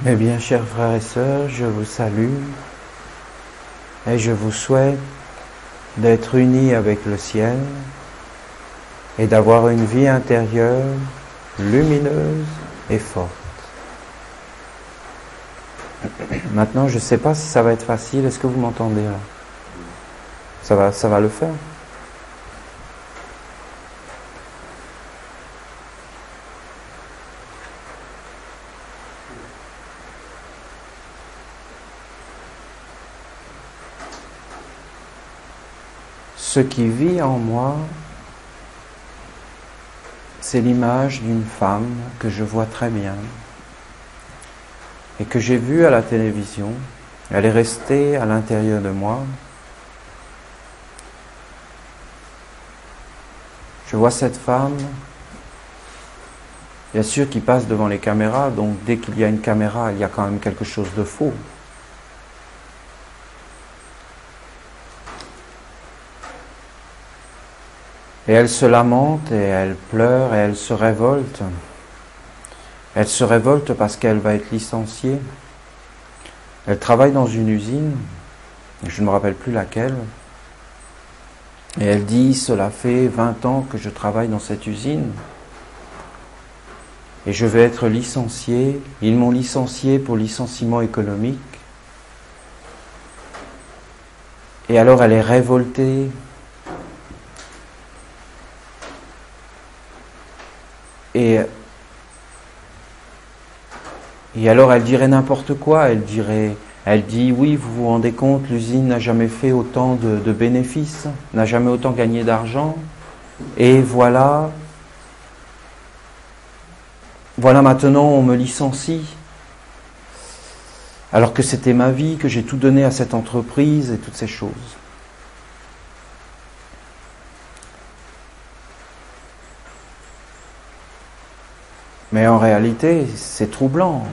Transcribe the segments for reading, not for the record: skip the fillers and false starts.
Mes bien chers frères et sœurs, je vous salue et je vous souhaite d'être unis avec le ciel et d'avoir une vie intérieure lumineuse et forte. Maintenant, je ne sais pas si ça va être facile. Est-ce que vous m'entendez là? Ça va le faire? Ce qui vit en moi, c'est l'image d'une femme que je vois très bien et que j'ai vue à la télévision. Elle est restée à l'intérieur de moi. Je vois cette femme, bien sûr, qui passe devant les caméras, donc dès qu'il y a une caméra, il y a quand même quelque chose de faux. Et elle se lamente, et elle pleure, et elle se révolte. Elle se révolte parce qu'elle va être licenciée. Elle travaille dans une usine, je ne me rappelle plus laquelle. Et elle dit, cela fait 20 ans que je travaille dans cette usine. Et je vais être licenciée. Ils m'ont licenciée pour licenciement économique. Et alors elle est révoltée. Et alors elle dirait n'importe quoi, elle dit oui, vous vous rendez compte, l'usine n'a jamais fait autant de bénéfices, n'a jamais autant gagné d'argent, et voilà maintenant on me licencie, alors que c'était ma vie, que j'ai tout donné à cette entreprise et toutes ces choses. Mais en réalité, c'est troublant.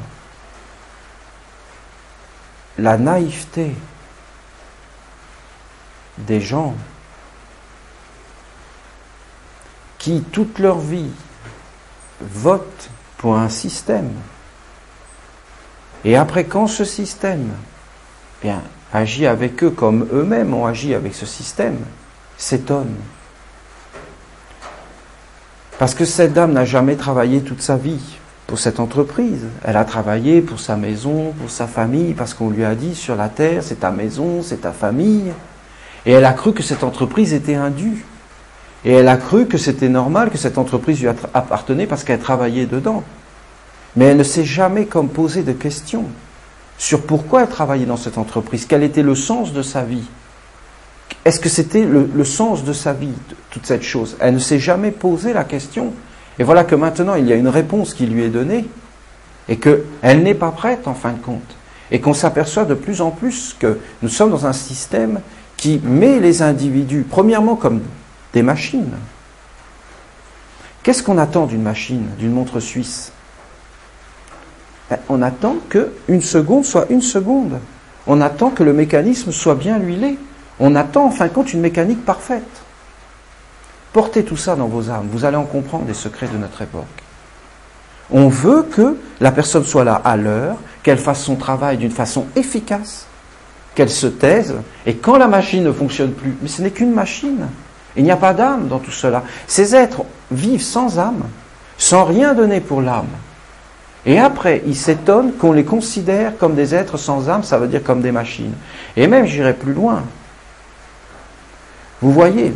La naïveté des gens qui, toute leur vie, votent pour un système. Et après, quand ce système agit avec eux comme eux-mêmes ont agi avec ce système, s'étonnent. Parce que cette dame n'a jamais travaillé toute sa vie pour cette entreprise. Elle a travaillé pour sa maison, pour sa famille, parce qu'on lui a dit, sur la terre, c'est ta maison, c'est ta famille. Et elle a cru que cette entreprise était indue. Et elle a cru que c'était normal que cette entreprise lui appartenait parce qu'elle travaillait dedans. Mais elle ne s'est jamais comme posé de questions sur pourquoi elle travaillait dans cette entreprise, quel était le sens de sa vie. Est-ce que c'était le sens de sa vie, toute cette chose? Elle ne s'est jamais posé la question. Et voilà que maintenant, il y a une réponse qui lui est donnée et qu'elle n'est pas prête, en fin de compte. Et qu'on s'aperçoit de plus en plus que nous sommes dans un système qui met les individus, premièrement, comme des machines. Qu'est-ce qu'on attend d'une machine, d'une montre suisse? On attend qu'une seconde soit une seconde. On attend que le mécanisme soit bien huilé. On attend en fin de compte une mécanique parfaite. Portez tout ça dans vos âmes, vous allez en comprendre les secrets de notre époque. On veut que la personne soit là à l'heure, qu'elle fasse son travail d'une façon efficace, qu'elle se taise, et quand la machine ne fonctionne plus, mais ce n'est qu'une machine, il n'y a pas d'âme dans tout cela. Ces êtres vivent sans âme, sans rien donner pour l'âme. Et après, ils s'étonnent qu'on les considère comme des êtres sans âme, ça veut dire comme des machines. Et même, j'irai plus loin. Vous voyez,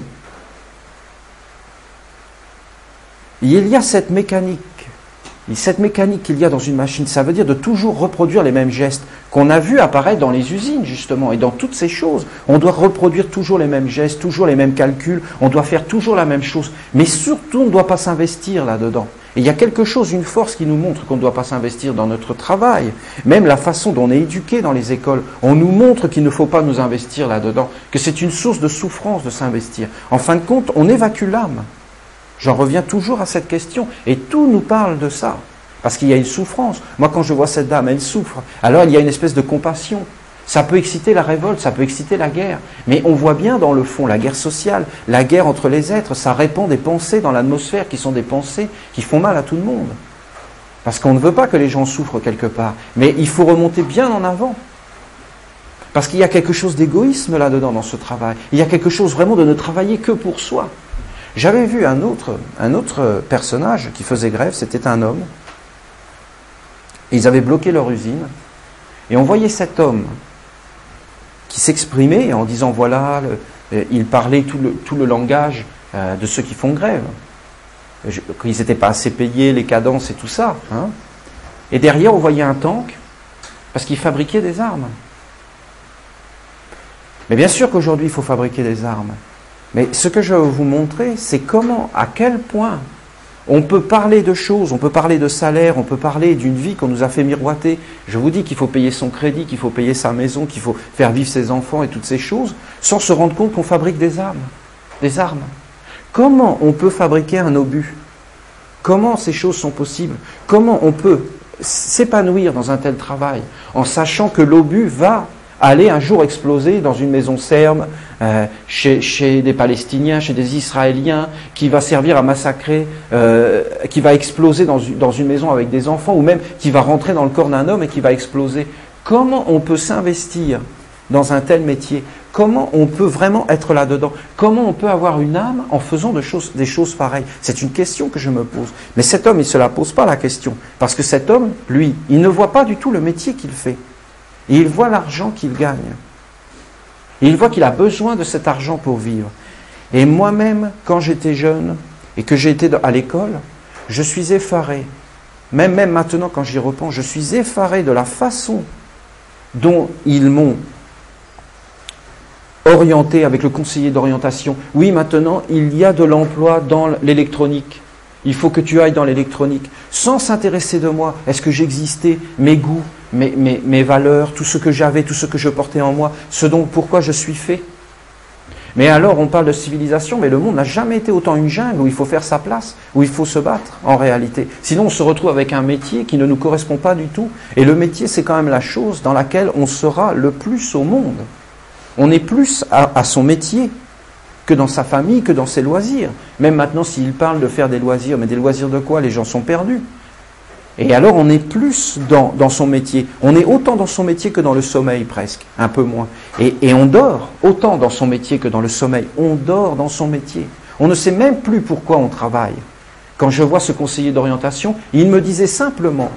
il y a cette mécanique qu'il y a dans une machine, ça veut dire de toujours reproduire les mêmes gestes qu'on a vu apparaître dans les usines, justement, et dans toutes ces choses. On doit reproduire toujours les mêmes gestes, toujours les mêmes calculs, on doit faire toujours la même chose. Mais surtout, on ne doit pas s'investir là-dedans. Et il y a quelque chose, une force qui nous montre qu'on ne doit pas s'investir dans notre travail. Même la façon dont on est éduqué dans les écoles, on nous montre qu'il ne faut pas nous investir là-dedans, que c'est une source de souffrance de s'investir. En fin de compte, on évacue l'âme. J'en reviens toujours à cette question. Et tout nous parle de ça. Parce qu'il y a une souffrance. Moi, quand je vois cette dame, elle souffre. Alors, il y a une espèce de compassion. Ça peut exciter la révolte, ça peut exciter la guerre. Mais on voit bien dans le fond la guerre sociale, la guerre entre les êtres. Ça répand des pensées dans l'atmosphère qui sont des pensées qui font mal à tout le monde. Parce qu'on ne veut pas que les gens souffrent quelque part. Mais il faut remonter bien en avant. Parce qu'il y a quelque chose d'égoïsme là-dedans dans ce travail. Il y a quelque chose vraiment de ne travailler que pour soi. J'avais vu un autre personnage qui faisait grève, c'était un homme. Ils avaient bloqué leur usine. Et on voyait cet homme qui s'exprimait en disant voilà, il parlait tout le langage de ceux qui font grève. Qu'ils n'étaient pas assez payés, les cadences et tout ça. Hein. Et derrière, on voyait un tank, parce qu'ils fabriquaient des armes. Mais bien sûr qu'aujourd'hui, il faut fabriquer des armes. Mais ce que je veux vous montrer, c'est comment, à quel point, on peut parler de choses, on peut parler de salaire, on peut parler d'une vie qu'on nous a fait miroiter. Je vous dis qu'il faut payer son crédit, qu'il faut payer sa maison, qu'il faut faire vivre ses enfants et toutes ces choses, sans se rendre compte qu'on fabrique des armes. Des armes. Comment on peut fabriquer un obus? Comment ces choses sont possibles? Comment on peut s'épanouir dans un tel travail en sachant que l'obus va aller un jour exploser dans une maison serbe, chez des Palestiniens, chez des Israéliens, qui va servir à massacrer, qui va exploser dans une maison avec des enfants, ou même qui va rentrer dans le corps d'un homme et qui va exploser? Comment on peut s'investir dans un tel métier? Comment on peut vraiment être là-dedans? Comment on peut avoir une âme en faisant des choses pareilles? C'est une question que je me pose. Mais cet homme, il ne se la pose pas la question. Parce que cet homme, lui, il ne voit pas du tout le métier qu'il fait. Et il voit l'argent qu'il gagne. Et il voit qu'il a besoin de cet argent pour vivre. Et moi-même, quand j'étais jeune et que j'étais à l'école, je suis effaré. Même maintenant, quand j'y repense, je suis effaré de la façon dont ils m'ont orienté avec le conseiller d'orientation. Oui, maintenant, il y a de l'emploi dans l'électronique. Il faut que tu ailles dans l'électronique. Sans s'intéresser de moi. Est-ce que j'existais, mes goûts, mes valeurs, tout ce que j'avais, tout ce que je portais en moi, ce dont pourquoi je suis fait. Mais alors, on parle de civilisation, mais le monde n'a jamais été autant une jungle où il faut faire sa place, où il faut se battre, en réalité. Sinon, on se retrouve avec un métier qui ne nous correspond pas du tout. Et le métier, c'est quand même la chose dans laquelle on sera le plus au monde. On est plus à son métier que dans sa famille, que dans ses loisirs. Même maintenant, s'il parle de faire des loisirs, mais des loisirs de quoi? Les gens sont perdus. Et alors, on est plus dans son métier. On est autant dans son métier que dans le sommeil, presque, un peu moins. Et on dort autant dans son métier que dans le sommeil. On dort dans son métier. On ne sait même plus pourquoi on travaille. Quand je vois ce conseiller d'orientation, il me disait simplement,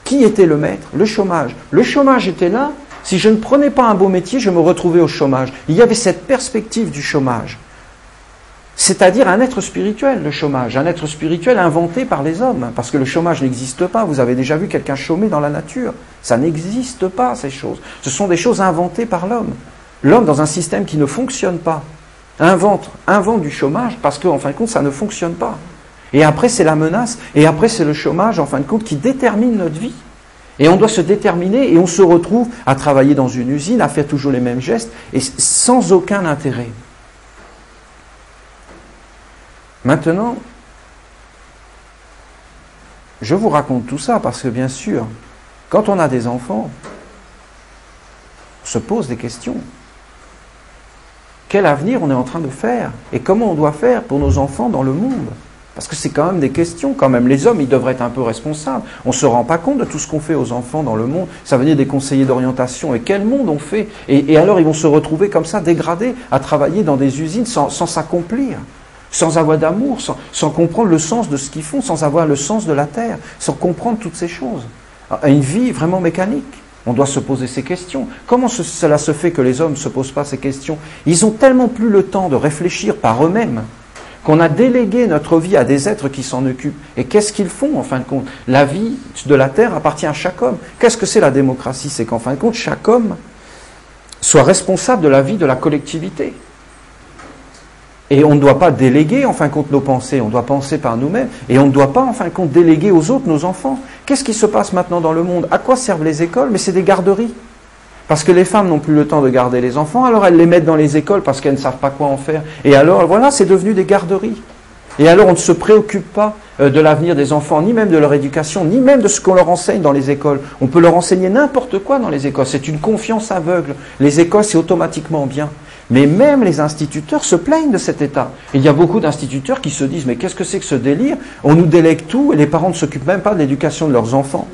qui était le maître? Le chômage. Le chômage était là. Si je ne prenais pas un beau métier, je me retrouvais au chômage. Il y avait cette perspective du chômage. C'est-à-dire un être spirituel, le chômage. Un être spirituel inventé par les hommes. Parce que le chômage n'existe pas. Vous avez déjà vu quelqu'un chômer dans la nature. Ça n'existe pas, ces choses. Ce sont des choses inventées par l'homme. L'homme, dans un système qui ne fonctionne pas, invente du chômage parce qu'en fin de compte, ça ne fonctionne pas. Et après, c'est la menace. Et après, c'est le chômage, en fin de compte, qui détermine notre vie. Et on doit se déterminer et on se retrouve à travailler dans une usine, à faire toujours les mêmes gestes, et sans aucun intérêt. Maintenant, je vous raconte tout ça parce que bien sûr, quand on a des enfants, on se pose des questions. Quel avenir on est en train de faire? Et comment on doit faire pour nos enfants dans le monde? Parce que c'est quand même des questions, quand même. Les hommes, ils devraient être un peu responsables. On ne se rend pas compte de tout ce qu'on fait aux enfants dans le monde. Ça veut dire des conseillers d'orientation. Et quel monde on fait? Et alors, ils vont se retrouver comme ça, dégradés, à travailler dans des usines sans s'accomplir, sans avoir d'amour, sans comprendre le sens de ce qu'ils font, sans avoir le sens de la terre, sans comprendre toutes ces choses. Une vie vraiment mécanique. On doit se poser ces questions. Comment cela se fait que les hommes ne se posent pas ces questions? Ils ont tellement plus le temps de réfléchir par eux-mêmes qu'on a délégué notre vie à des êtres qui s'en occupent. Et qu'est-ce qu'ils font, en fin de compte? La vie de la terre appartient à chaque homme. Qu'est-ce que c'est la démocratie? C'est qu'en fin de compte, chaque homme soit responsable de la vie de la collectivité. Et on ne doit pas déléguer, en fin de compte, nos pensées. On doit penser par nous-mêmes. Et on ne doit pas, en fin de compte, déléguer aux autres nos enfants. Qu'est-ce qui se passe maintenant dans le monde? À quoi servent les écoles? Mais c'est des garderies. Parce que les femmes n'ont plus le temps de garder les enfants, alors elles les mettent dans les écoles parce qu'elles ne savent pas quoi en faire. Et alors, voilà, c'est devenu des garderies. Et alors, on ne se préoccupe pas de l'avenir des enfants, ni même de leur éducation, ni même de ce qu'on leur enseigne dans les écoles. On peut leur enseigner n'importe quoi dans les écoles. C'est une confiance aveugle. Les écoles, c'est automatiquement bien. Mais même les instituteurs se plaignent de cet état. Il y a beaucoup d'instituteurs qui se disent, mais qu'est-ce que c'est que ce délire? On nous délègue tout et les parents ne s'occupent même pas de l'éducation de leurs enfants.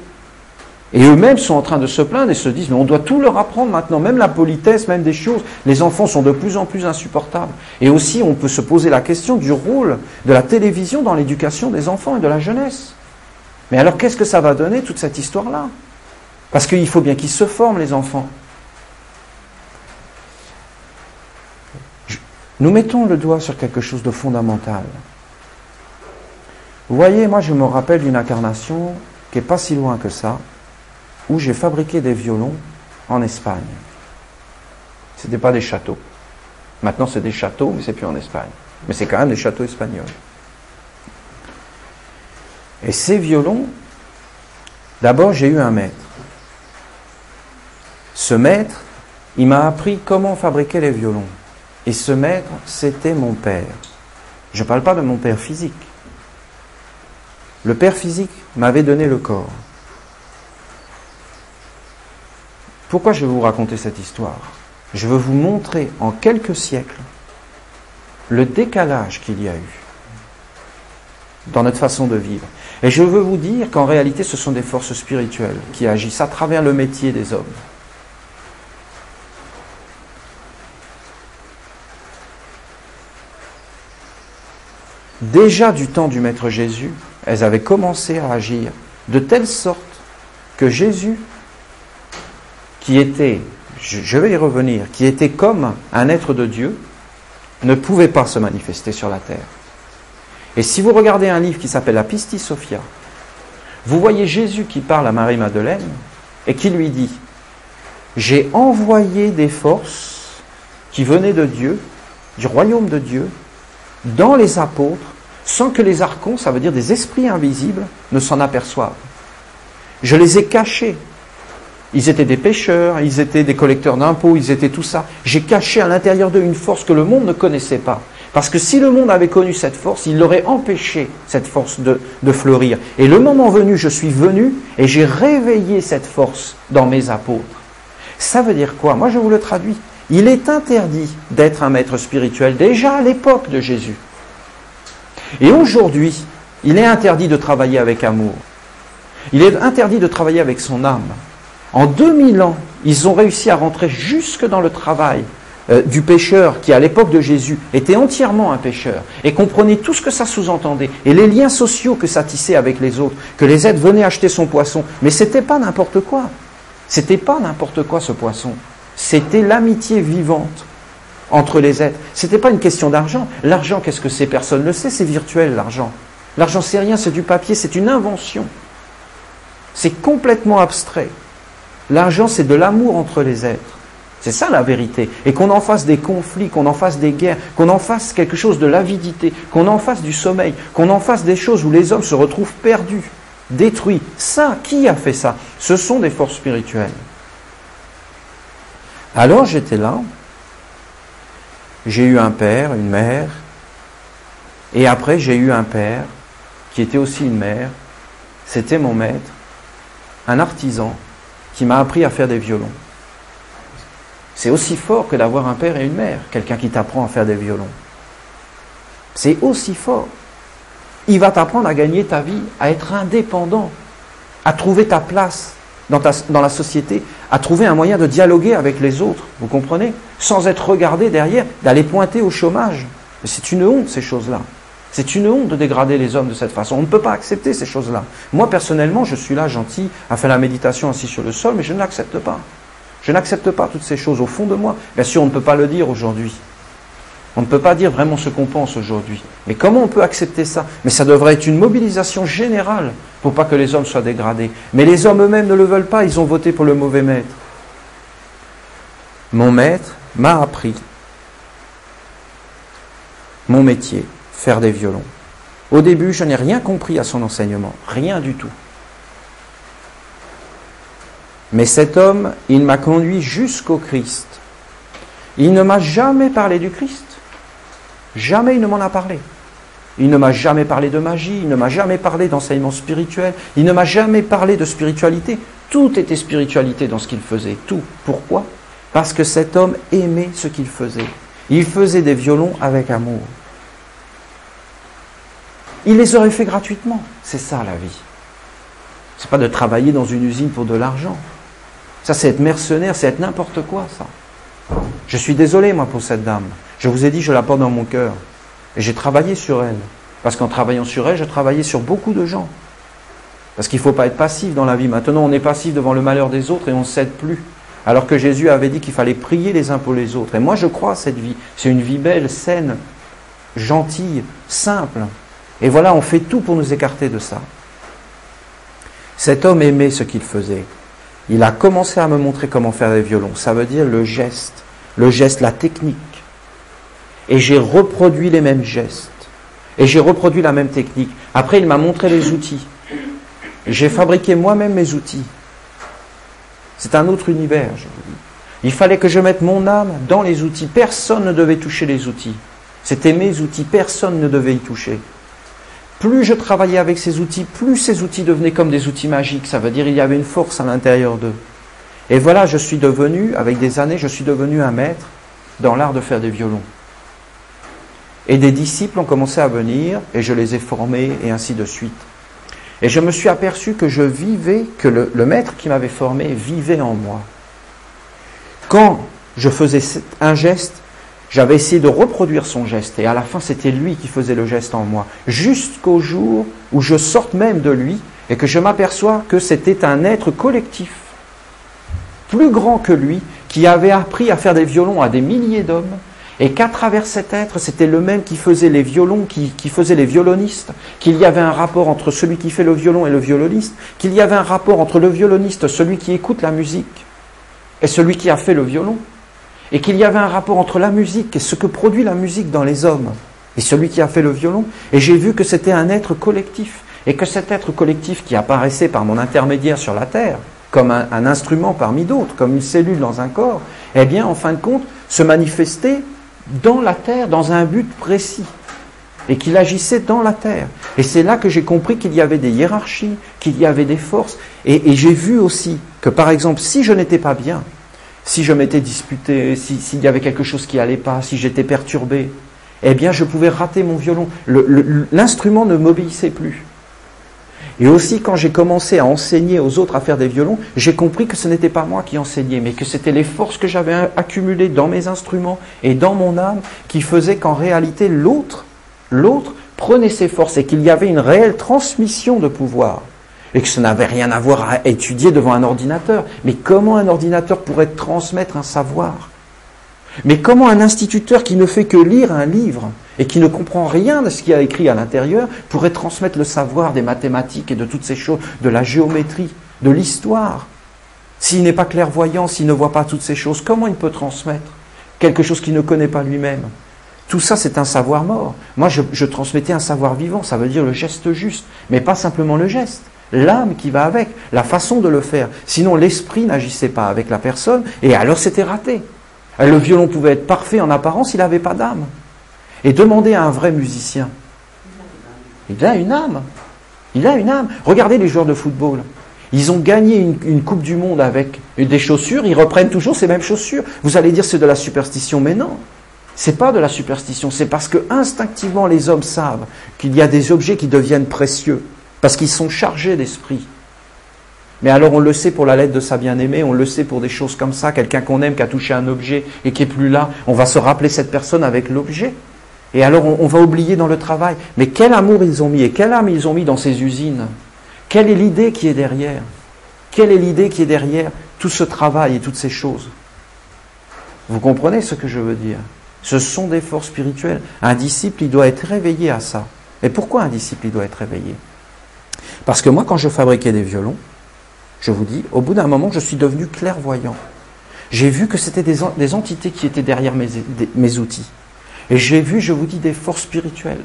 Et eux-mêmes sont en train de se plaindre et se disent, mais on doit tout leur apprendre maintenant, même la politesse, même des choses. Les enfants sont de plus en plus insupportables. Et aussi, on peut se poser la question du rôle de la télévision dans l'éducation des enfants et de la jeunesse. Mais alors, qu'est-ce que ça va donner, toute cette histoire-là? Parce qu'il faut bien qu'ils se forment, les enfants. Nous mettons le doigt sur quelque chose de fondamental. Vous voyez, moi, je me rappelle d'une incarnation qui n'est pas si loin que ça, où j'ai fabriqué des violons en Espagne. Ce n'était pas des châteaux. Maintenant, c'est des châteaux, mais c'est plus en Espagne. Mais c'est quand même des châteaux espagnols. Et ces violons, d'abord, j'ai eu un maître. Ce maître, il m'a appris comment fabriquer les violons. Et ce maître, c'était mon père. Je ne parle pas de mon père physique. Le père physique m'avait donné le corps. Pourquoi je vais vous raconter cette histoire? Je veux vous montrer en quelques siècles le décalage qu'il y a eu dans notre façon de vivre. Et je veux vous dire qu'en réalité, ce sont des forces spirituelles qui agissent à travers le métier des hommes. Déjà du temps du Maître Jésus, elles avaient commencé à agir de telle sorte que Jésus, qui était, je vais y revenir, qui était comme un être de Dieu, ne pouvait pas se manifester sur la terre. Et si vous regardez un livre qui s'appelle la Pistis Sophia, vous voyez Jésus qui parle à Marie-Madeleine et qui lui dit « J'ai envoyé des forces qui venaient de Dieu, du royaume de Dieu, dans les apôtres, sans que les archons, ça veut dire des esprits invisibles, ne s'en aperçoivent. Je les ai cachés. Ils étaient des pécheurs, ils étaient des collecteurs d'impôts, ils étaient tout ça. J'ai caché à l'intérieur d'eux une force que le monde ne connaissait pas. Parce que si le monde avait connu cette force, il l'aurait empêché, cette force de fleurir. Et le moment venu, je suis venu et j'ai réveillé cette force dans mes apôtres. Ça veut dire quoi? Moi, je vous le traduis. Il est interdit d'être un maître spirituel, déjà à l'époque de Jésus. Et aujourd'hui, il est interdit de travailler avec amour. Il est interdit de travailler avec son âme. En 2000 ans, ils ont réussi à rentrer jusque dans le travail du pécheur qui, à l'époque de Jésus, était entièrement un pécheur et comprenait tout ce que ça sous-entendait et les liens sociaux que ça tissait avec les autres, que les êtres venaient acheter son poisson. Mais c'était pas n'importe quoi. C'était pas n'importe quoi ce poisson. C'était l'amitié vivante entre les êtres. C'était pas une question d'argent. L'argent, qu'est-ce que c'est? Personne ne le sait, c'est virtuel l'argent. L'argent, c'est rien, c'est du papier, c'est une invention. C'est complètement abstrait. L'argent, c'est de l'amour entre les êtres. C'est ça la vérité. Et qu'on en fasse des conflits, qu'on en fasse des guerres, qu'on en fasse quelque chose de l'avidité, qu'on en fasse du sommeil, qu'on en fasse des choses où les hommes se retrouvent perdus, détruits. Ça, qui a fait ça? Ce sont des forces spirituelles. Alors j'étais là, j'ai eu un père, une mère, et après j'ai eu un père qui était aussi une mère, c'était mon maître, un artisan qui m'a appris à faire des violons. C'est aussi fort que d'avoir un père et une mère, quelqu'un qui t'apprend à faire des violons. C'est aussi fort. Il va t'apprendre à gagner ta vie, à être indépendant, à trouver ta place dans la société, à trouver un moyen de dialoguer avec les autres, vous comprenez? Sans être regardé derrière, d'aller pointer au chômage. Mais c'est une honte, ces choses-là. C'est une honte de dégrader les hommes de cette façon. On ne peut pas accepter ces choses-là. Moi, personnellement, je suis là, gentil, à faire la méditation assis sur le sol, mais je ne l'accepte pas. Je n'accepte pas toutes ces choses au fond de moi. Bien sûr, on ne peut pas le dire aujourd'hui. On ne peut pas dire vraiment ce qu'on pense aujourd'hui. Mais comment on peut accepter ça? Mais ça devrait être une mobilisation générale pour pas que les hommes soient dégradés. Mais les hommes eux-mêmes ne le veulent pas, ils ont voté pour le mauvais maître. Mon maître m'a appris mon métier, faire des violons. Au début, je n'ai rien compris à son enseignement, rien du tout. Mais cet homme, il m'a conduit jusqu'au Christ. Il ne m'a jamais parlé du Christ. Jamais il ne m'en a parlé. Il ne m'a jamais parlé de magie, il ne m'a jamais parlé d'enseignement spirituel, il ne m'a jamais parlé de spiritualité. Tout était spiritualité dans ce qu'il faisait, tout. Pourquoi? Parce que cet homme aimait ce qu'il faisait. Il faisait des violons avec amour. Il les aurait fait gratuitement. C'est ça la vie. C'est pas de travailler dans une usine pour de l'argent. Ça, c'est être mercenaire, c'est être n'importe quoi, ça. Je suis désolé, moi, pour cette dame. Je vous ai dit, je la porte dans mon cœur. Et j'ai travaillé sur elle. Parce qu'en travaillant sur elle, je travaillais sur beaucoup de gens. Parce qu'il ne faut pas être passif dans la vie. Maintenant, on est passif devant le malheur des autres et on ne cède plus. Alors que Jésus avait dit qu'il fallait prier les uns pour les autres. Et moi, je crois à cette vie. C'est une vie belle, saine, gentille, simple. Et voilà, on fait tout pour nous écarter de ça. Cet homme aimait ce qu'il faisait. Il a commencé à me montrer comment faire des violons. Ça veut dire le geste, la technique. Et j'ai reproduit les mêmes gestes. Et j'ai reproduit la même technique. Après, il m'a montré les outils. J'ai fabriqué moi-même mes outils. C'est un autre univers, je vous dis. Il fallait que je mette mon âme dans les outils. Personne ne devait toucher les outils. C'était mes outils. Personne ne devait y toucher. Plus je travaillais avec ces outils, plus ces outils devenaient comme des outils magiques. Ça veut dire qu'il y avait une force à l'intérieur d'eux. Et voilà, je suis devenu, avec des années, je suis devenu un maître dans l'art de faire des violons. Et des disciples ont commencé à venir, et je les ai formés, et ainsi de suite. Et je me suis aperçu que je vivais, que le maître qui m'avait formé vivait en moi. Quand je faisais un geste, j'avais essayé de reproduire son geste, et à la fin c'était lui qui faisait le geste en moi, jusqu'au jour où je sorte même de lui, et que je m'aperçois que c'était un être collectif, plus grand que lui, qui avait appris à faire des violons à des milliers d'hommes, et qu'à travers cet être, c'était le même qui faisait les violons, qui faisait les violonistes, qu'il y avait un rapport entre celui qui fait le violon et le violoniste, qu'il y avait un rapport entre le violoniste, celui qui écoute la musique, et celui qui a fait le violon, et qu'il y avait un rapport entre la musique et ce que produit la musique dans les hommes, et celui qui a fait le violon, et j'ai vu que c'était un être collectif, et que cet être collectif qui apparaissait par mon intermédiaire sur la terre, comme un instrument parmi d'autres, comme une cellule dans un corps, eh bien, en fin de compte, se manifestait dans la terre, dans un but précis, et qu'il agissait dans la terre. Et c'est là que j'ai compris qu'il y avait des hiérarchies, qu'il y avait des forces, et j'ai vu aussi que, par exemple, si je n'étais pas bien, si je m'étais disputé, s'il y avait quelque chose qui n'allait pas, si j'étais perturbé, eh bien, je pouvais rater mon violon. L'instrument ne m'obéissait plus. Et aussi, quand j'ai commencé à enseigner aux autres à faire des violons, j'ai compris que ce n'était pas moi qui enseignais, mais que c'était les forces que j'avais accumulées dans mes instruments et dans mon âme qui faisaient qu'en réalité, l'autre prenait ses forces et qu'il y avait une réelle transmission de pouvoir. Et que ça n'avait rien à voir à étudier devant un ordinateur. Mais comment un ordinateur pourrait transmettre un savoir ? Mais comment un instituteur qui ne fait que lire un livre et qui ne comprend rien de ce qu'il y a écrit à l'intérieur pourrait transmettre le savoir des mathématiques et de toutes ces choses, de la géométrie, de l'histoire ? S'il n'est pas clairvoyant, s'il ne voit pas toutes ces choses, comment il peut transmettre quelque chose qu'il ne connaît pas lui-même ? Tout ça, c'est un savoir mort. Moi, je transmettais un savoir vivant, ça veut dire le geste juste, mais pas simplement le geste. L'âme qui va avec, la façon de le faire. Sinon, l'esprit n'agissait pas avec la personne, et alors c'était raté. Le violon pouvait être parfait en apparence, il n'avait pas d'âme. Et demandez à un vrai musicien. Il a une âme. Il a une âme. Regardez les joueurs de football. Ils ont gagné une Coupe du Monde avec des chaussures, ils reprennent toujours ces mêmes chaussures. Vous allez dire c'est de la superstition, mais non. C'est pas de la superstition, c'est parce que instinctivement les hommes savent qu'il y a des objets qui deviennent précieux. Parce qu'ils sont chargés d'esprit. Mais alors on le sait pour la lettre de sa bien-aimée, on le sait pour des choses comme ça, quelqu'un qu'on aime qui a touché un objet et qui n'est plus là, on va se rappeler cette personne avec l'objet. Et alors on va oublier dans le travail. Mais quel amour ils ont mis et quelle âme ils ont mis dans ces usines ? Quelle est l'idée qui est derrière ? Quelle est l'idée qui est derrière tout ce travail et toutes ces choses ? Vous comprenez ce que je veux dire ? Ce sont des forces spirituelles. Un disciple, il doit être réveillé à ça. Et pourquoi un disciple, il doit être réveillé ? Parce que moi, quand je fabriquais des violons, je vous dis, au bout d'un moment, je suis devenu clairvoyant. J'ai vu que c'était des entités qui étaient derrière mes outils. Et j'ai vu, je vous dis, des forces spirituelles.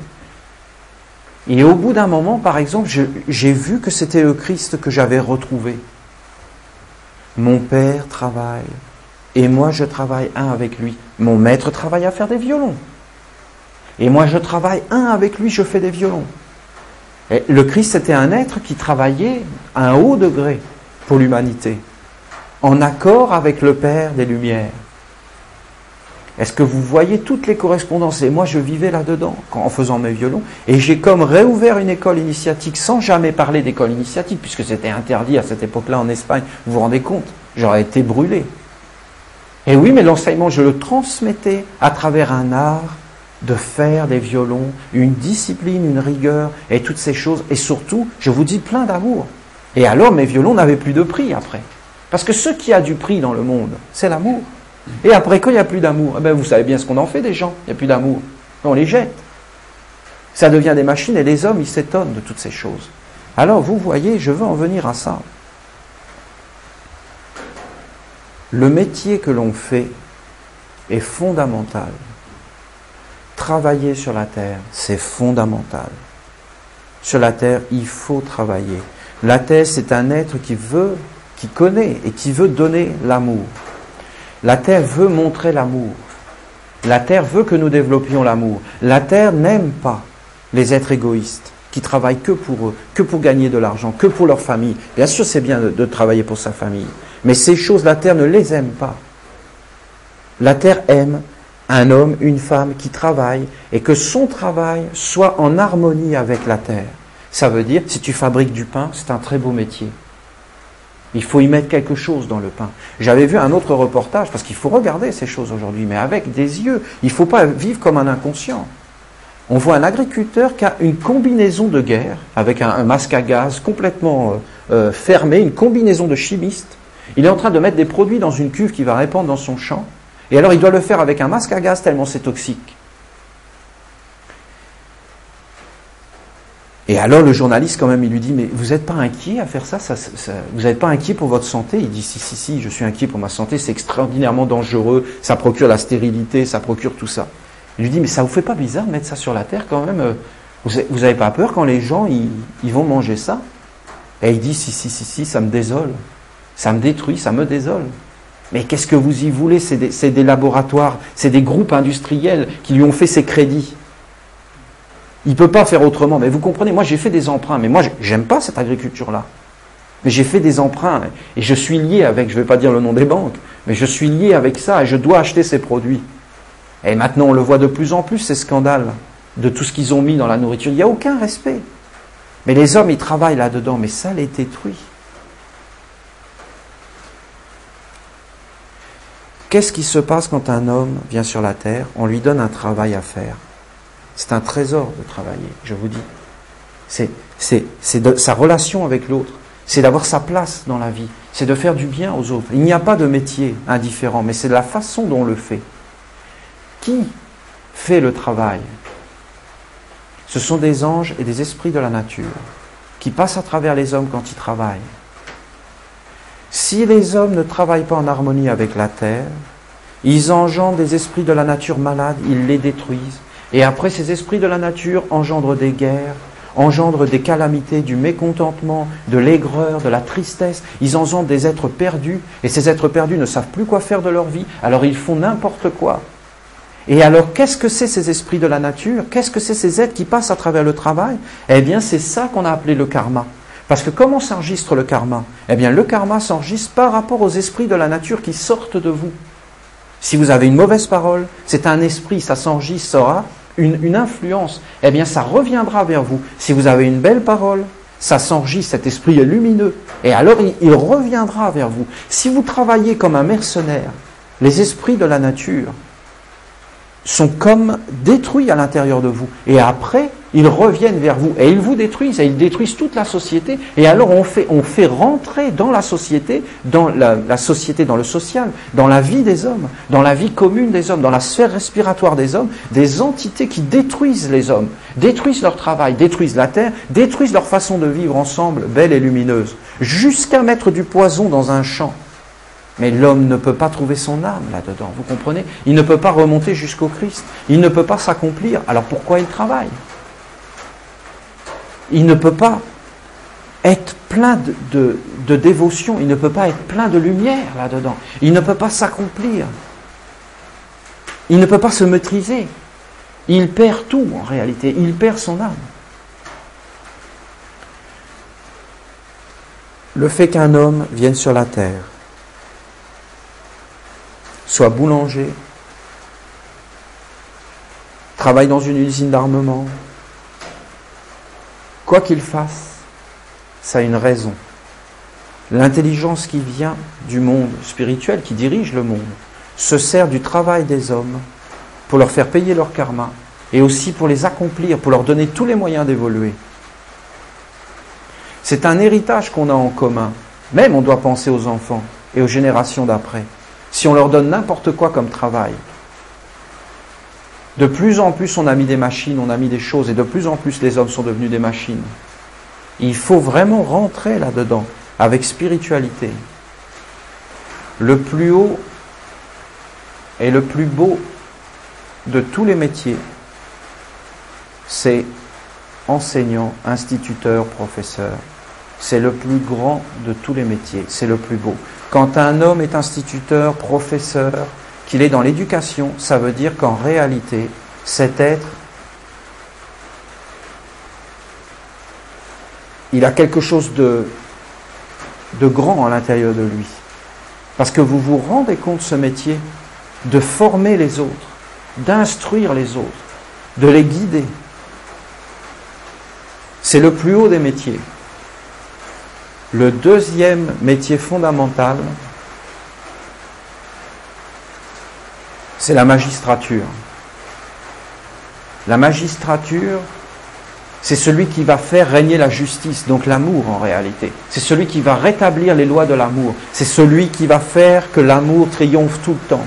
Et au bout d'un moment, par exemple, j'ai vu que c'était le Christ que j'avais retrouvé. Mon Père travaille, et moi je travaille un avec lui. Mon maître travaille à faire des violons. Et moi je travaille un avec lui, je fais des violons. Et le Christ, c'était un être qui travaillait à un haut degré pour l'humanité, en accord avec le Père des Lumières. Est-ce que vous voyez toutes les correspondances? Et moi, je vivais là-dedans en faisant mes violons. Et j'ai comme réouvert une école initiatique sans jamais parler d'école initiatique, puisque c'était interdit à cette époque-là en Espagne. Vous vous rendez compte? J'aurais été brûlé. Et oui, mais l'enseignement, je le transmettais à travers un art de faire des violons, une discipline, une rigueur, et toutes ces choses. Et surtout, je vous dis, plein d'amour. Et alors, mes violons n'avaient plus de prix après. Parce que ce qui a du prix dans le monde, c'est l'amour. Et après, quand il n'y a plus d'amour, eh bien, vous savez bien ce qu'on en fait des gens. Il n'y a plus d'amour. On les jette. Ça devient des machines et les hommes, ils s'étonnent de toutes ces choses. Alors, vous voyez, je veux en venir à ça. Le métier que l'on fait est fondamental. Travailler sur la terre, c'est fondamental. Sur la terre, il faut travailler. La terre, c'est un être qui connaît et qui veut donner l'amour. La terre veut montrer l'amour. La terre veut que nous développions l'amour. La terre n'aime pas les êtres égoïstes qui travaillent que pour eux, que pour gagner de l'argent, que pour leur famille. Bien sûr, c'est bien de travailler pour sa famille. Mais ces choses, la terre ne les aime pas. La terre aime un homme, une femme qui travaille et que son travail soit en harmonie avec la terre. Ça veut dire, si tu fabriques du pain, c'est un très beau métier. Il faut y mettre quelque chose dans le pain. J'avais vu un autre reportage, parce qu'il faut regarder ces choses aujourd'hui, mais avec des yeux. Il ne faut pas vivre comme un inconscient. On voit un agriculteur qui a une combinaison de guerre, avec un masque à gaz complètement fermé, une combinaison de chimistes. Il est en train de mettre des produits dans une cuve qu'il va répandre dans son champ. Et alors il doit le faire avec un masque à gaz tellement c'est toxique. Et alors le journaliste quand même, il lui dit, mais vous n'êtes pas inquiet à faire ça, vous n'êtes pas inquiet pour votre santé? Il dit, si, je suis inquiet pour ma santé, c'est extraordinairement dangereux, ça procure la stérilité, ça procure tout ça. Il lui dit, mais ça vous fait pas bizarre de mettre ça sur la terre quand même? Vous n'avez pas peur quand les gens, ils vont manger ça? Et il dit, si, ça me désole, ça me détruit, ça me désole. Mais qu'est-ce que vous y voulez? C'est des laboratoires, c'est des groupes industriels qui lui ont fait ses crédits. Il ne peut pas faire autrement. Mais vous comprenez, moi j'ai fait des emprunts, mais moi j'aime pas cette agriculture-là. Mais j'ai fait des emprunts et je suis lié avec, je ne vais pas dire le nom des banques, mais je suis lié avec ça et je dois acheter ces produits. Et maintenant on le voit de plus en plus, ces scandales de tout ce qu'ils ont mis dans la nourriture. Il n'y a aucun respect. Mais les hommes, ils travaillent là-dedans, mais ça les détruit. Qu'est-ce qui se passe quand un homme vient sur la terre? On lui donne un travail à faire. C'est un trésor de travailler, je vous dis. C'est sa relation avec l'autre. C'est d'avoir sa place dans la vie. C'est de faire du bien aux autres. Il n'y a pas de métier indifférent, mais c'est de la façon dont on le fait. Qui fait le travail? Ce sont des anges et des esprits de la nature qui passent à travers les hommes quand ils travaillent. Si les hommes ne travaillent pas en harmonie avec la terre, ils engendrent des esprits de la nature malades, ils les détruisent. Et après, ces esprits de la nature engendrent des guerres, engendrent des calamités, du mécontentement, de l'aigreur, de la tristesse. Ils engendrent des êtres perdus, et ces êtres perdus ne savent plus quoi faire de leur vie, alors ils font n'importe quoi. Et alors, qu'est-ce que c'est ces esprits de la nature? Qu'est-ce que c'est ces êtres qui passent à travers le travail? Eh bien, c'est ça qu'on a appelé le karma. Parce que comment s'enregistre le karma? Eh bien, le karma s'enregistre par rapport aux esprits de la nature qui sortent de vous. Si vous avez une mauvaise parole, c'est un esprit, ça s'enregistre, ça aura une influence. Eh bien, ça reviendra vers vous. Si vous avez une belle parole, ça s'enregistre, cet esprit est lumineux. Et alors, il reviendra vers vous. Si vous travaillez comme un mercenaire, les esprits de la nature sont comme détruits à l'intérieur de vous. Et après, ils reviennent vers vous. Et ils vous détruisent, et ils détruisent toute la société. Et alors, on fait rentrer dans la société, dans la société, dans le social, dans la vie des hommes, dans la vie commune des hommes, dans la sphère respiratoire des hommes, des entités qui détruisent les hommes, détruisent leur travail, détruisent la terre, détruisent leur façon de vivre ensemble, belle et lumineuse, jusqu'à mettre du poison dans un champ. Mais l'homme ne peut pas trouver son âme là-dedans, vous comprenez? Il ne peut pas remonter jusqu'au Christ. Il ne peut pas s'accomplir. Alors pourquoi il travaille? Il ne peut pas être plein de dévotion. Il ne peut pas être plein de lumière là-dedans. Il ne peut pas s'accomplir. Il ne peut pas se maîtriser. Il perd tout en réalité. Il perd son âme. Le fait qu'un homme vienne sur la terre soit boulanger, travaille dans une usine d'armement, quoi qu'il fasse, ça a une raison. L'intelligence qui vient du monde spirituel, qui dirige le monde, se sert du travail des hommes pour leur faire payer leur karma et aussi pour les accomplir, pour leur donner tous les moyens d'évoluer. C'est un héritage qu'on a en commun. Même on doit penser aux enfants et aux générations d'après. Si on leur donne n'importe quoi comme travail, de plus en plus on a mis des machines, on a mis des choses, et de plus en plus les hommes sont devenus des machines. Il faut vraiment rentrer là-dedans, avec spiritualité. Le plus haut et le plus beau de tous les métiers, c'est enseignant, instituteur, professeur. C'est le plus grand de tous les métiers, c'est le plus beau. Quand un homme est instituteur, professeur, qu'il est dans l'éducation, ça veut dire qu'en réalité, cet être, il a quelque chose de grand à l'intérieur de lui. Parce que vous vous rendez compte, ce métier, de former les autres, d'instruire les autres, de les guider. C'est le plus haut des métiers. Le deuxième métier fondamental, c'est la magistrature. La magistrature, c'est celui qui va faire régner la justice, donc l'amour en réalité. C'est celui qui va rétablir les lois de l'amour. C'est celui qui va faire que l'amour triomphe tout le temps.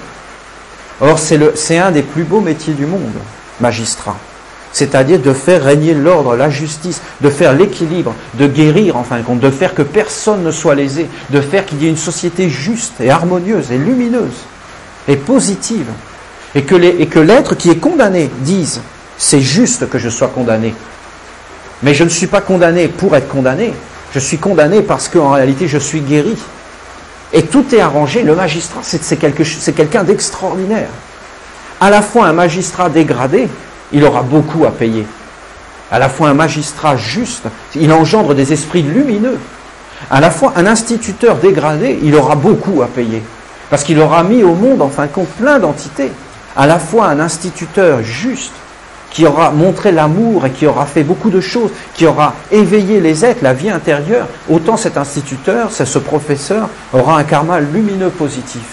Or, c'est un des plus beaux métiers du monde, magistrat. C'est-à-dire de faire régner l'ordre, la justice, de faire l'équilibre, de guérir en fin de compte, de faire que personne ne soit lésé, de faire qu'il y ait une société juste et harmonieuse et lumineuse et positive. Et que l'être qui est condamné dise « c'est juste que je sois condamné ». Mais je ne suis pas condamné pour être condamné, je suis condamné parce qu'en réalité je suis guéri. Et tout est arrangé, le magistrat c'est quelqu'un d'extraordinaire. À la fois un magistrat dégradé, il aura beaucoup à payer. À la fois un magistrat juste, il engendre des esprits lumineux. À la fois un instituteur dégradé, il aura beaucoup à payer. Parce qu'il aura mis au monde, en fin de compte, plein d'entités. À la fois un instituteur juste, qui aura montré l'amour et qui aura fait beaucoup de choses, qui aura éveillé les êtres, la vie intérieure, autant cet instituteur, ce professeur, aura un karma lumineux positif.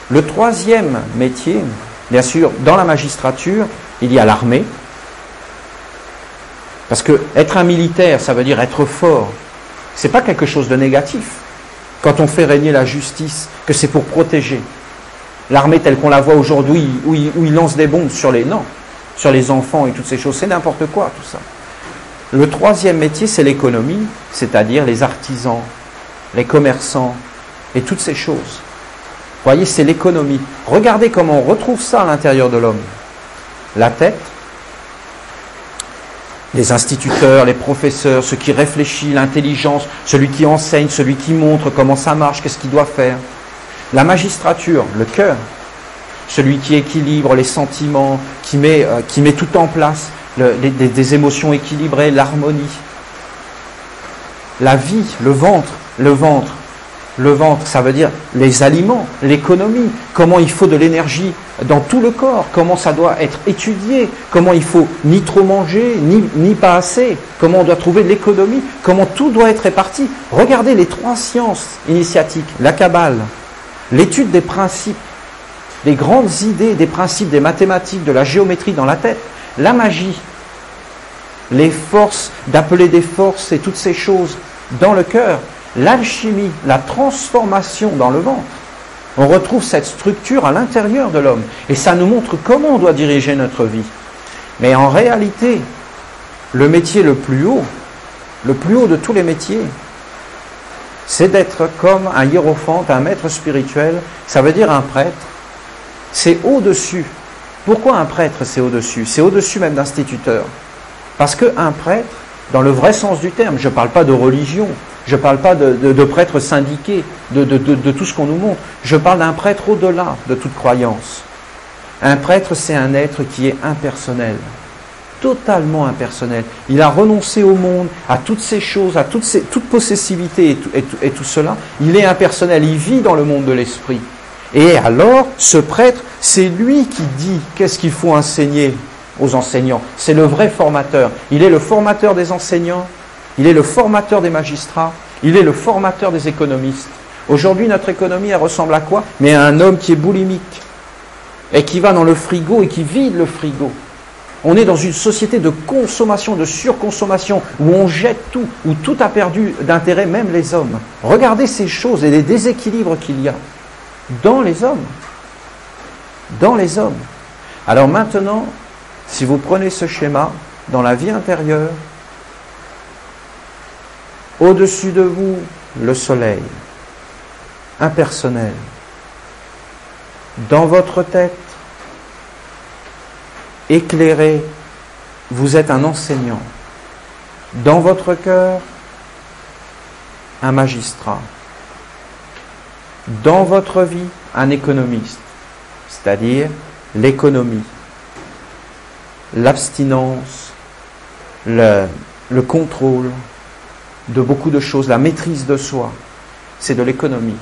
Le troisième métier, bien sûr, dans la magistrature, il y a l'armée. Parce que être un militaire, ça veut dire être fort. C'est pas quelque chose de négatif. Quand on fait régner la justice, que c'est pour protéger. L'armée telle qu'on la voit aujourd'hui, où il lance des bombes sur les enfants et toutes ces choses, c'est n'importe quoi tout ça. Le troisième métier, c'est l'économie, c'est-à-dire les artisans, les commerçants et toutes ces choses. Vous voyez, c'est l'économie. Regardez comment on retrouve ça à l'intérieur de l'homme. La tête, les instituteurs, les professeurs, ceux qui réfléchissent, l'intelligence, celui qui enseigne, celui qui montre comment ça marche, qu'est-ce qu'il doit faire. La magistrature, le cœur, celui qui équilibre les sentiments, qui met tout en place, des émotions équilibrées, l'harmonie. La vie, le ventre, ça veut dire les aliments, l'économie, comment il faut de l'énergie dans tout le corps, comment ça doit être étudié, comment il faut ni trop manger, ni pas assez, comment on doit trouver de l'économie, comment tout doit être réparti. Regardez les trois sciences initiatiques, la Kabbale, l'étude des principes, des grandes idées, des principes, des mathématiques, de la géométrie dans la tête, la magie, les forces, d'appeler des forces et toutes ces choses dans le cœur, l'alchimie, la transformation dans le ventre. On retrouve cette structure à l'intérieur de l'homme et ça nous montre comment on doit diriger notre vie. Mais en réalité, le métier le plus haut de tous les métiers, c'est d'être comme un hiérophante, un maître spirituel, ça veut dire un prêtre. C'est au-dessus. Pourquoi un prêtre c'est au-dessus? C'est au-dessus même d'instituteur. Parce qu'un prêtre, dans le vrai sens du terme, je ne parle pas de religion, je ne parle pas de prêtre syndiqué, de tout ce qu'on nous montre, je parle d'un prêtre au-delà de toute croyance. Un prêtre, c'est un être qui est impersonnel, totalement impersonnel. Il a renoncé au monde, à toutes ces choses, à toute possessivité et tout cela. Il est impersonnel, il vit dans le monde de l'esprit. Et alors, ce prêtre, c'est lui qui dit qu'est-ce qu'il faut enseigner aux enseignants. C'est le vrai formateur. Il est le formateur des enseignants, il est le formateur des magistrats, il est le formateur des économistes. Aujourd'hui, notre économie, elle ressemble à quoi? Mais à un homme qui est boulimique et qui va dans le frigo et qui vide le frigo. On est dans une société de consommation, de surconsommation, où on jette tout, où tout a perdu d'intérêt, même les hommes. Regardez ces choses et les déséquilibres qu'il y a dans les hommes. Dans les hommes. Alors maintenant, si vous prenez ce schéma, dans la vie intérieure, au-dessus de vous, le soleil, impersonnel. Dans votre tête, éclairé, vous êtes un enseignant. Dans votre cœur, un magistrat. Dans votre vie, un économiste, c'est-à-dire l'économie, l'abstinence, le contrôle de beaucoup de choses, la maîtrise de soi, c'est de l'économie.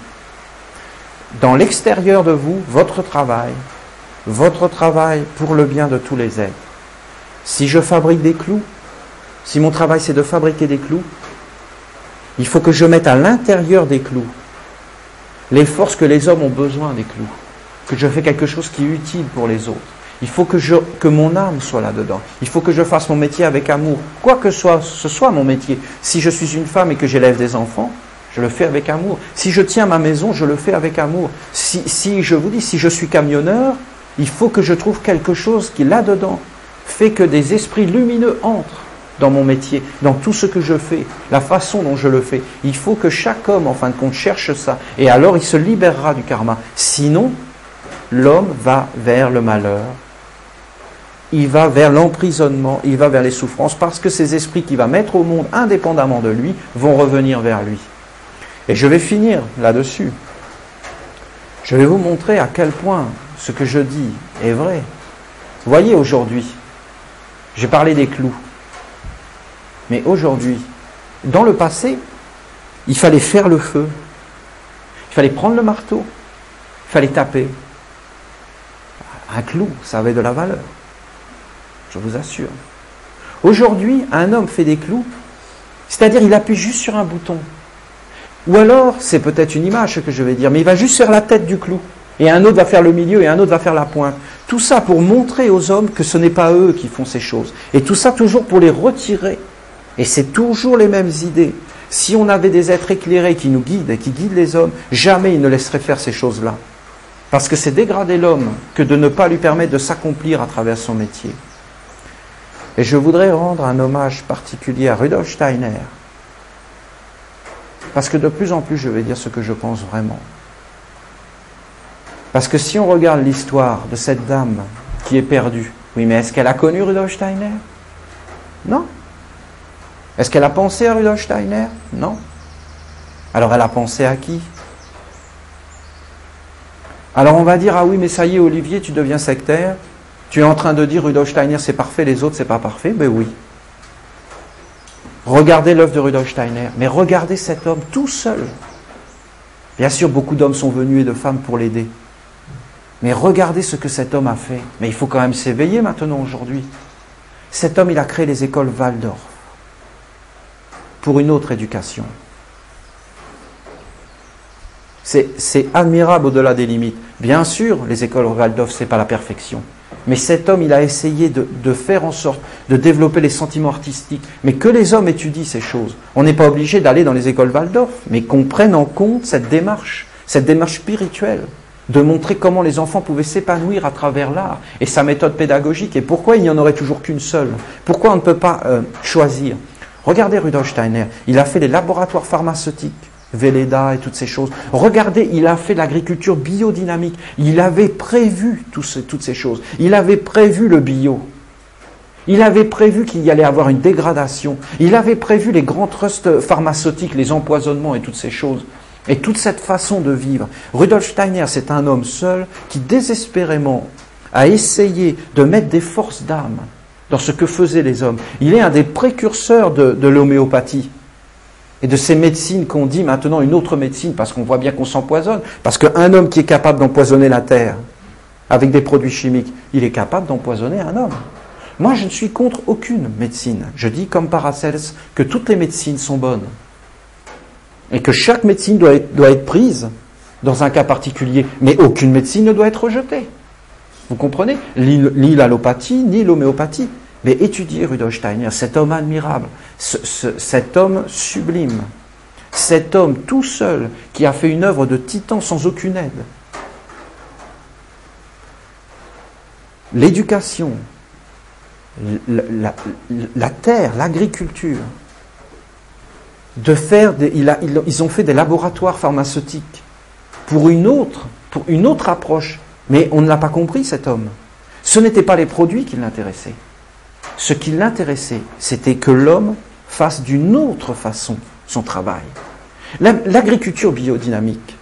Dans l'extérieur de vous, votre travail pour le bien de tous les êtres. Si je fabrique des clous, si mon travail c'est de fabriquer des clous, il faut que je mette à l'intérieur des clous les forces que les hommes ont besoin des clous, que je fais quelque chose qui est utile pour les autres. Il faut que mon âme soit là-dedans. Il faut que je fasse mon métier avec amour. Quoi que ce soit mon métier. Si je suis une femme et que j'élève des enfants, je le fais avec amour. Si je tiens ma maison, je le fais avec amour. Si je vous dis, si je suis camionneur, il faut que je trouve quelque chose qui, là-dedans, fait que des esprits lumineux entrent dans mon métier, dans tout ce que je fais, la façon dont je le fais. Il faut que chaque homme, en fin de compte, cherche ça. Et alors, il se libérera du karma. Sinon, l'homme va vers le malheur. Il va vers l'emprisonnement, il va vers les souffrances, parce que ces esprits qu'il va mettre au monde, indépendamment de lui, vont revenir vers lui. Et je vais finir là-dessus. Je vais vous montrer à quel point ce que je dis est vrai. Voyez aujourd'hui, j'ai parlé des clous. Mais aujourd'hui, dans le passé, il fallait faire le feu. Il fallait prendre le marteau. Il fallait taper. Un clou, ça avait de la valeur. Je vous assure. Aujourd'hui, un homme fait des clous, c'est-à-dire il appuie juste sur un bouton. Ou alors, c'est peut-être une image ce que je vais dire, mais il va juste faire la tête du clou. Et un autre va faire le milieu et un autre va faire la pointe. Tout ça pour montrer aux hommes que ce n'est pas eux qui font ces choses. Et tout ça toujours pour les retirer. Et c'est toujours les mêmes idées. Si on avait des êtres éclairés qui nous guident et qui guident les hommes, jamais ils ne laisseraient faire ces choses-là. Parce que c'est dégrader l'homme que de ne pas lui permettre de s'accomplir à travers son métier. Et je voudrais rendre un hommage particulier à Rudolf Steiner. Parce que de plus en plus, je vais dire ce que je pense vraiment. Parce que si on regarde l'histoire de cette dame qui est perdue, oui, mais est-ce qu'elle a connu Rudolf Steiner? Non. Est-ce qu'elle a pensé à Rudolf Steiner? Non. Alors elle a pensé à qui? Alors on va dire, ah oui, mais ça y est, Olivier, tu deviens sectaire. Tu es en train de dire Rudolf Steiner c'est parfait, les autres c'est pas parfait. Ben oui. Regardez l'œuvre de Rudolf Steiner, mais regardez cet homme tout seul. Bien sûr, beaucoup d'hommes sont venus et de femmes pour l'aider. Mais regardez ce que cet homme a fait. Mais il faut quand même s'éveiller maintenant aujourd'hui. Cet homme, il a créé les écoles Waldorf pour une autre éducation. C'est admirable au-delà des limites. Bien sûr, les écoles Waldorf, ce n'est pas la perfection. Mais cet homme, il a essayé de faire en sorte de développer les sentiments artistiques. Mais que les hommes étudient ces choses. On n'est pas obligé d'aller dans les écoles Waldorf, mais qu'on prenne en compte cette démarche spirituelle, de montrer comment les enfants pouvaient s'épanouir à travers l'art et sa méthode pédagogique. Et pourquoi il n'y en aurait toujours qu'une seule? Pourquoi on ne peut pas choisir? Regardez Rudolf Steiner, il a fait les laboratoires pharmaceutiques. Velleda et toutes ces choses. Regardez, il a fait l'agriculture biodynamique. Il avait prévu toutes ces choses. Il avait prévu le bio. Il avait prévu qu'il y allait avoir une dégradation. Il avait prévu les grands trusts pharmaceutiques, les empoisonnements et toutes ces choses. Et toute cette façon de vivre. Rudolf Steiner, c'est un homme seul qui désespérément a essayé de mettre des forces d'âme dans ce que faisaient les hommes. Il est un des précurseurs de l'homéopathie. Et de ces médecines qu'on dit maintenant une autre médecine, parce qu'on voit bien qu'on s'empoisonne, parce qu'un homme qui est capable d'empoisonner la terre avec des produits chimiques, il est capable d'empoisonner un homme. Moi, je ne suis contre aucune médecine. Je dis comme Paracels que toutes les médecines sont bonnes. Et que chaque médecine doit être prise dans un cas particulier. Mais aucune médecine ne doit être rejetée. Vous comprenez? Ni l'allopathie, ni l'homéopathie. Mais étudiez Rudolf Steiner, cet homme admirable, cet homme sublime, cet homme tout seul qui a fait une œuvre de titan sans aucune aide. L'éducation, la terre, l'agriculture, ils ont fait des laboratoires pharmaceutiques pour une autre approche. Mais on ne l'a pas compris, cet homme. Ce n'étaient pas les produits qui l'intéressaient. Ce qui l'intéressait, c'était que l'homme fasse d'une autre façon son travail. L'agriculture biodynamique,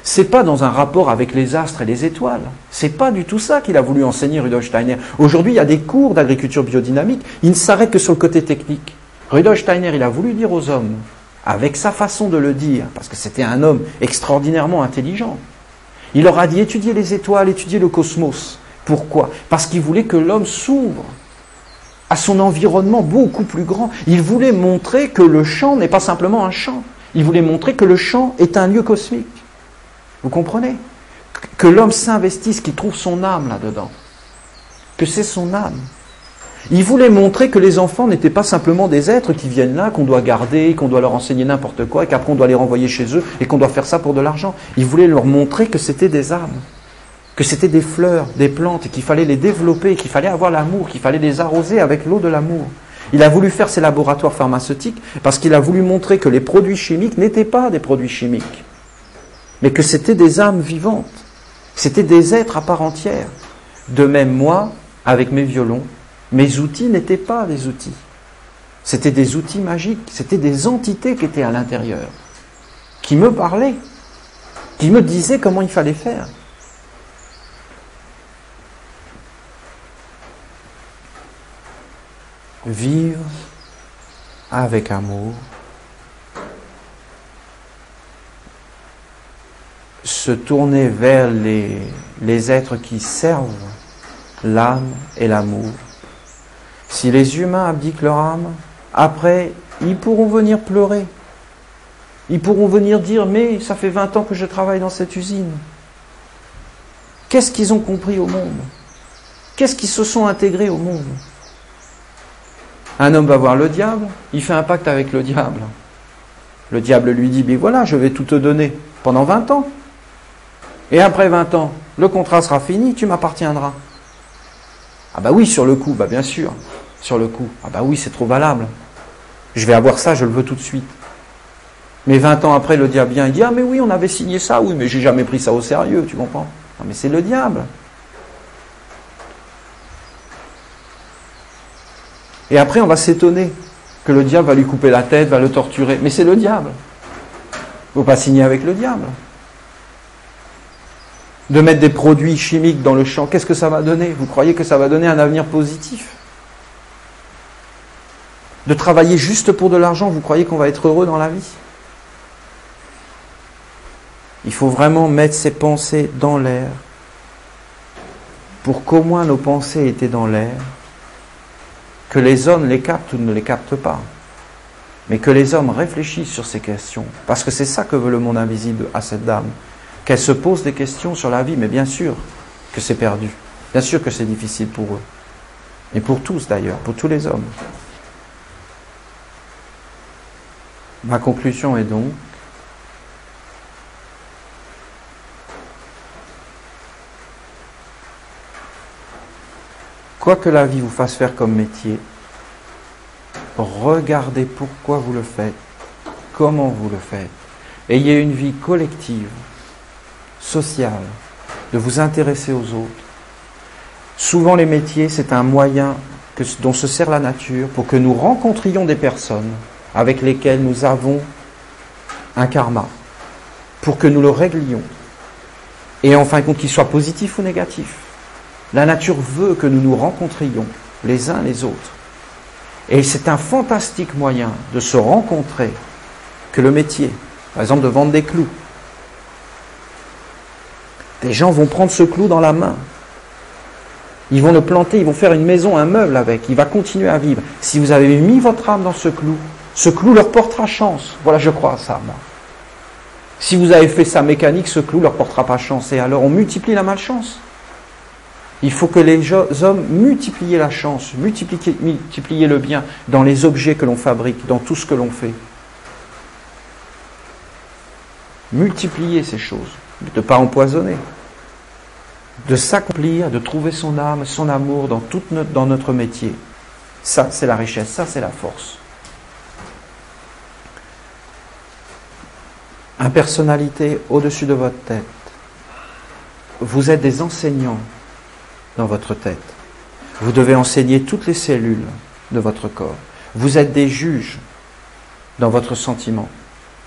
c'est pas dans un rapport avec les astres et les étoiles. C'est pas du tout ça qu'il a voulu enseigner Rudolf Steiner. Aujourd'hui, il y a des cours d'agriculture biodynamique, il ne s'arrête que sur le côté technique. Rudolf Steiner, il a voulu dire aux hommes, avec sa façon de le dire, parce que c'était un homme extraordinairement intelligent, il leur a dit étudiez les étoiles, étudiez le cosmos. Pourquoi? Parce qu'il voulait que l'homme s'ouvre à son environnement beaucoup plus grand. Il voulait montrer que le champ n'est pas simplement un champ. Il voulait montrer que le champ est un lieu cosmique. Vous comprenez? Que l'homme s'investisse, qu'il trouve son âme là-dedans. Que c'est son âme. Il voulait montrer que les enfants n'étaient pas simplement des êtres qui viennent là, qu'on doit garder, qu'on doit leur enseigner n'importe quoi, et qu'après on doit les renvoyer chez eux, et qu'on doit faire ça pour de l'argent. Il voulait leur montrer que c'était des âmes, que c'était des fleurs, des plantes, et qu'il fallait les développer, qu'il fallait avoir l'amour, qu'il fallait les arroser avec l'eau de l'amour. Il a voulu faire ces laboratoires pharmaceutiques parce qu'il a voulu montrer que les produits chimiques n'étaient pas des produits chimiques, mais que c'était des âmes vivantes, c'était des êtres à part entière. De même, moi, avec mes violons, mes outils n'étaient pas des outils. C'était des outils magiques, c'était des entités qui étaient à l'intérieur, qui me parlaient, qui me disaient comment il fallait faire. Vivre avec amour, se tourner vers les êtres qui servent l'âme et l'amour. Si les humains abdiquent leur âme, après, ils pourront venir pleurer. Ils pourront venir dire, mais ça fait 20 ans que je travaille dans cette usine. Qu'est-ce qu'ils ont compris au monde? Qu'est-ce qu'ils se sont intégrés au monde? Un homme va voir le diable, il fait un pacte avec le diable. Le diable lui dit, mais voilà, je vais tout te donner pendant 20 ans. Et après 20 ans, le contrat sera fini, tu m'appartiendras. Ah bah oui, sur le coup, bah bien sûr, sur le coup. Ah bah oui, c'est trop valable. Je vais avoir ça, je le veux tout de suite. Mais 20 ans après, le diable vient et dit, ah mais oui, on avait signé ça, oui, mais j'ai jamais pris ça au sérieux, tu comprends? Non mais c'est le diable. Et après, on va s'étonner que le diable va lui couper la tête, va le torturer. Mais c'est le diable. Il ne faut pas signer avec le diable. De mettre des produits chimiques dans le champ, qu'est-ce que ça va donner? Vous croyez que ça va donner un avenir positif? De travailler juste pour de l'argent, vous croyez qu'on va être heureux dans la vie? Il faut vraiment mettre ses pensées dans l'air, pour qu'au moins nos pensées étaient dans l'air, que les hommes les captent ou ne les captent pas, mais que les hommes réfléchissent sur ces questions, parce que c'est ça que veut le monde invisible à cette dame, qu'elle se pose des questions sur la vie, mais bien sûr que c'est perdu, bien sûr que c'est difficile pour eux, et pour tous d'ailleurs, pour tous les hommes. Ma conclusion est donc, quoi que la vie vous fasse faire comme métier, regardez pourquoi vous le faites, comment vous le faites. Ayez une vie collective, sociale, de vous intéresser aux autres. Souvent les métiers, c'est un moyen dont se sert la nature pour que nous rencontrions des personnes avec lesquelles nous avons un karma, pour que nous le réglions. Et en fin de compte, qu'il soit positif ou négatif. La nature veut que nous nous rencontrions les uns les autres. Et c'est un fantastique moyen de se rencontrer que le métier. Par exemple, de vendre des clous. Des gens vont prendre ce clou dans la main. Ils vont le planter, ils vont faire une maison, un meuble avec. Il va continuer à vivre. Si vous avez mis votre âme dans ce clou leur portera chance. Voilà, je crois à ça, moi. Si vous avez fait ça mécanique, ce clou leur portera pas chance. Et alors, on multiplie la malchance. Il faut que les hommes multiplient la chance, multiplier le bien dans les objets que l'on fabrique, dans tout ce que l'on fait. Multiplier ces choses, de ne pas empoisonner, de s'accomplir, de trouver son âme, son amour dans notre métier. Ça, c'est la richesse, ça, c'est la force. Impersonnalité au-dessus de votre tête. Vous êtes des enseignants dans votre tête. Vous devez enseigner toutes les cellules de votre corps. Vous êtes des juges dans votre sentiment.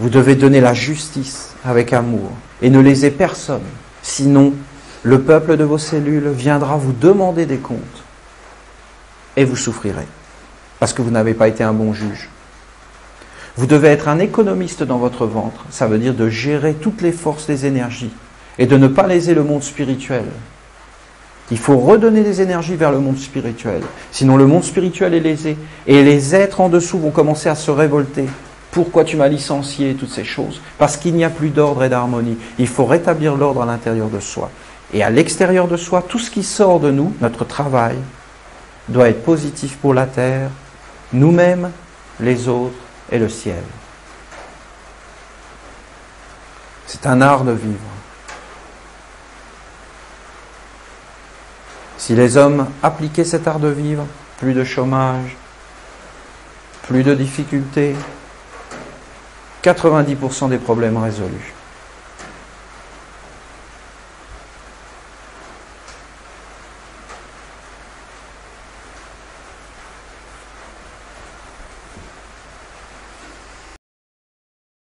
Vous devez donner la justice avec amour et ne lésez personne. Sinon, le peuple de vos cellules viendra vous demander des comptes et vous souffrirez parce que vous n'avez pas été un bon juge. Vous devez être un économiste dans votre ventre. Ça veut dire de gérer toutes les forces, les énergies et de ne pas léser le monde spirituel. Il faut redonner des énergies vers le monde spirituel. Sinon, le monde spirituel est lésé. Et les êtres en dessous vont commencer à se révolter. Pourquoi tu m'as licencié, toutes ces choses? Parce qu'il n'y a plus d'ordre et d'harmonie. Il faut rétablir l'ordre à l'intérieur de soi. Et à l'extérieur de soi, tout ce qui sort de nous, notre travail, doit être positif pour la terre, nous-mêmes, les autres et le ciel. C'est un art de vivre. Si les hommes appliquaient cet art de vivre, plus de chômage, plus de difficultés, 90% des problèmes résolus.